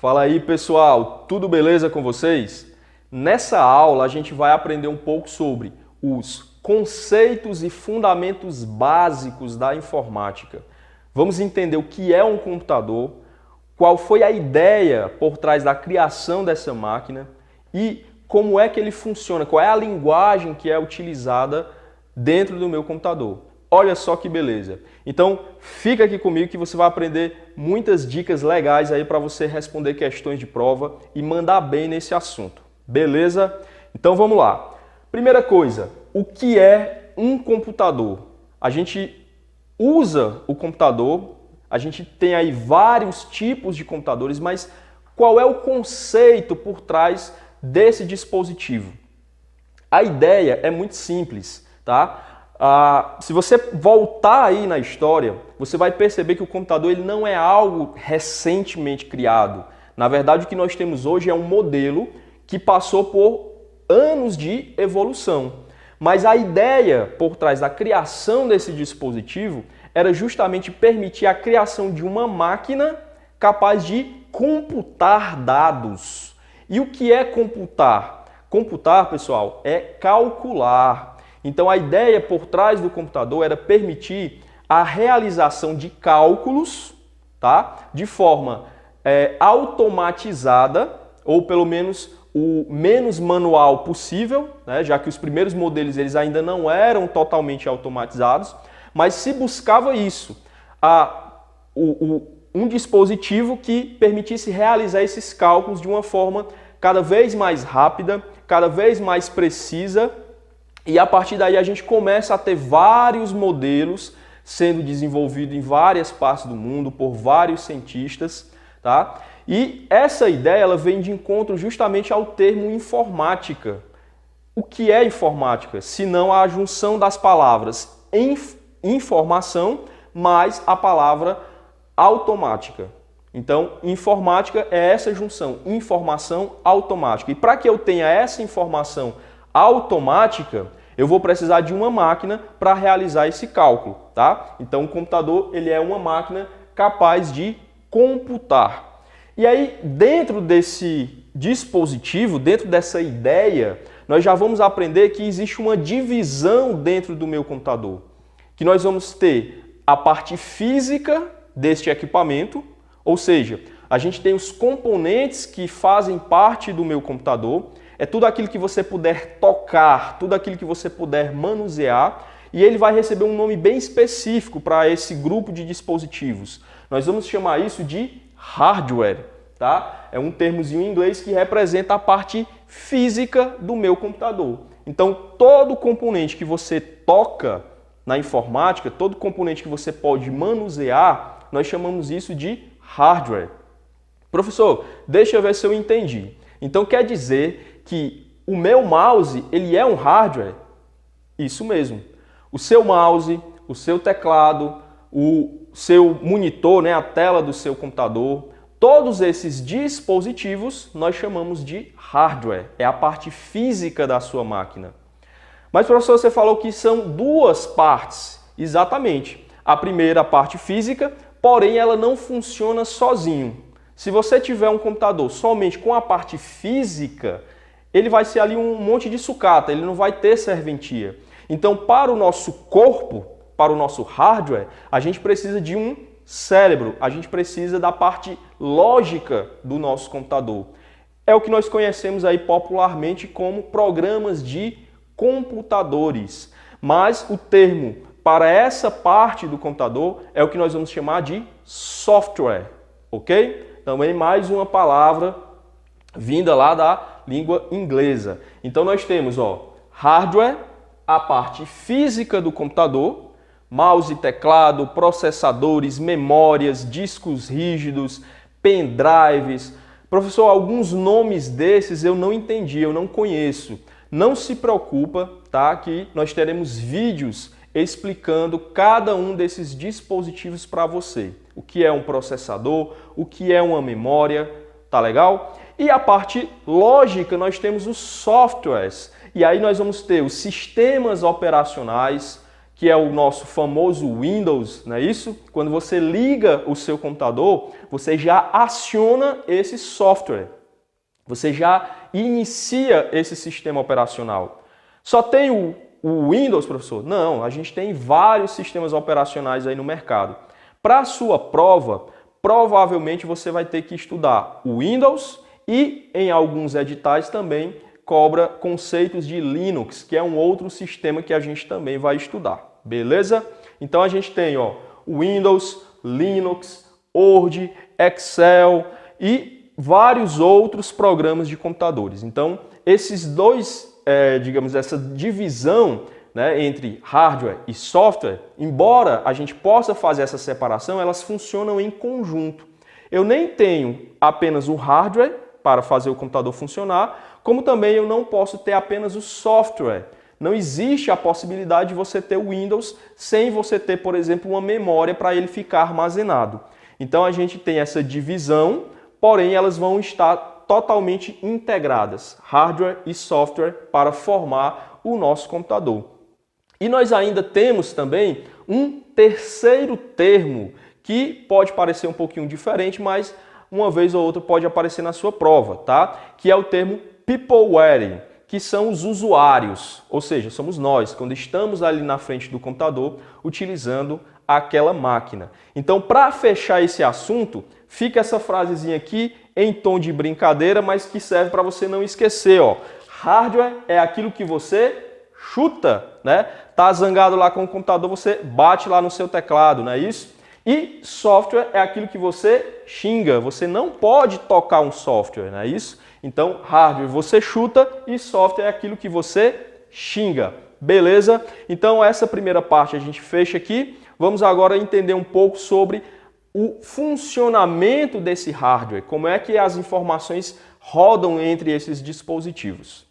Fala aí, pessoal, tudo beleza com vocês? Nessa aula a gente vai aprender um pouco sobre os conceitos e fundamentos básicos da informática. Vamos entender o que é um computador, qual foi a ideia por trás da criação dessa máquina e como é que ele funciona, qual é a linguagem que é utilizada dentro do meu computador. Olha só que beleza. Então, fica aqui comigo que você vai aprender muitas dicas legais aí para você responder questões de prova e mandar bem nesse assunto. Beleza? Então, vamos lá. Primeira coisa, o que é um computador? A gente usa o computador, a gente tem aí vários tipos de computadores, mas qual é o conceito por trás desse dispositivo? A ideia é muito simples, tá? Se você voltar aí na história, você vai perceber que o computador ele não é algo recentemente criado. Na verdade, o que nós temos hoje é um modelo que passou por anos de evolução. Mas a ideia por trás da criação desse dispositivo era justamente permitir a criação de uma máquina capaz de computar dados. E o que é computar? Computar, pessoal, é calcular. Então a ideia por trás do computador era permitir a realização de cálculos, tá? De forma automatizada, ou pelo menos o menos manual possível, né? Já que os primeiros modelos eles ainda não eram totalmente automatizados, mas se buscava isso, um dispositivo que permitisse realizar esses cálculos de uma forma cada vez mais rápida, cada vez mais precisa. E a partir daí a gente começa a ter vários modelos sendo desenvolvidos em várias partes do mundo por vários cientistas, tá? E essa ideia ela vem de encontro justamente ao termo informática. O que é informática? Senão a junção das palavras informação mais a palavra automática. Então, informática é essa junção, informação automática. E para que eu tenha essa informação automática, eu vou precisar de uma máquina para realizar esse cálculo, tá? Então, o computador ele é uma máquina capaz de computar. E aí, dentro desse dispositivo, dentro dessa ideia, nós já vamos aprender que existe uma divisão dentro do meu computador, que nós vamos ter a parte física deste equipamento, ou seja, a gente tem os componentes que fazem parte do meu computador. É tudo aquilo que você puder tocar, tudo aquilo que você puder manusear, e ele vai receber um nome bem específico para esse grupo de dispositivos. Nós vamos chamar isso de hardware, tá? É um termozinho em inglês que representa a parte física do meu computador. Então, todo componente que você toca na informática, todo componente que você pode manusear, nós chamamos isso de hardware. Professor, deixa eu ver se eu entendi. Então, quer dizer que o meu mouse, ele é um hardware? Isso mesmo. O seu mouse, o seu teclado, o seu monitor, né, a tela do seu computador, todos esses dispositivos nós chamamos de hardware. É a parte física da sua máquina. Mas, professor, você falou que são duas partes. Exatamente. A primeira, a parte física, porém ela não funciona sozinho. Se você tiver um computador somente com a parte física, ele vai ser ali um monte de sucata, ele não vai ter serventia. Então, para o nosso corpo, para o nosso hardware, a gente precisa de um cérebro, a gente precisa da parte lógica do nosso computador. É o que nós conhecemos aí popularmente como programas de computadores. Mas o termo para essa parte do computador é o que nós vamos chamar de software, ok? Também mais uma palavra vinda lá da língua inglesa. Então nós temos hardware, a parte física do computador, mouse, teclado, processadores, memórias, discos rígidos, pendrives. Professor, alguns nomes desses eu não entendi, eu não conheço. Não se preocupa, tá? Que nós teremos vídeos explicando cada um desses dispositivos para você. O que é um processador, o que é uma memória, tá legal? E a parte lógica, nós temos os softwares. E aí nós vamos ter os sistemas operacionais, que é o nosso famoso Windows, não é isso? Quando você liga o seu computador, você já aciona esse software. Você já inicia esse sistema operacional. Só tem o Windows, professor? Não, a gente tem vários sistemas operacionais aí no mercado. Para a sua prova, provavelmente você vai ter que estudar o Windows e em alguns editais também cobra conceitos de Linux, que é um outro sistema que a gente também vai estudar. Beleza? Então a gente tem o Windows, Linux, Word, Excel e vários outros programas de computadores. Então esses dois, digamos, essa divisão, né, entre hardware e software, embora a gente possa fazer essa separação, elas funcionam em conjunto. Eu nem tenho apenas o hardware para fazer o computador funcionar, como também eu não posso ter apenas o software. Não existe a possibilidade de você ter o Windows sem você ter, por exemplo, uma memória para ele ficar armazenado. Então a gente tem essa divisão, porém elas vão estar totalmente integradas, hardware e software, para formar o nosso computador. E nós ainda temos também um terceiro termo que pode parecer um pouquinho diferente, mas uma vez ou outra pode aparecer na sua prova, tá? Que é o termo peopleware, que são os usuários, ou seja, somos nós, quando estamos ali na frente do computador utilizando aquela máquina. Então, para fechar esse assunto, fica essa frasezinha aqui em tom de brincadeira, mas que serve para você não esquecer, ó. Hardware é aquilo que você chuta, né? Tá zangado lá com o computador, você bate lá no seu teclado, não é isso? E software é aquilo que você xinga, você não pode tocar um software, não é isso? Então, hardware você chuta e software é aquilo que você xinga. Beleza? Então, essa primeira parte a gente fecha aqui. Vamos agora entender um pouco sobre o funcionamento desse hardware, como é que as informações rodam entre esses dispositivos.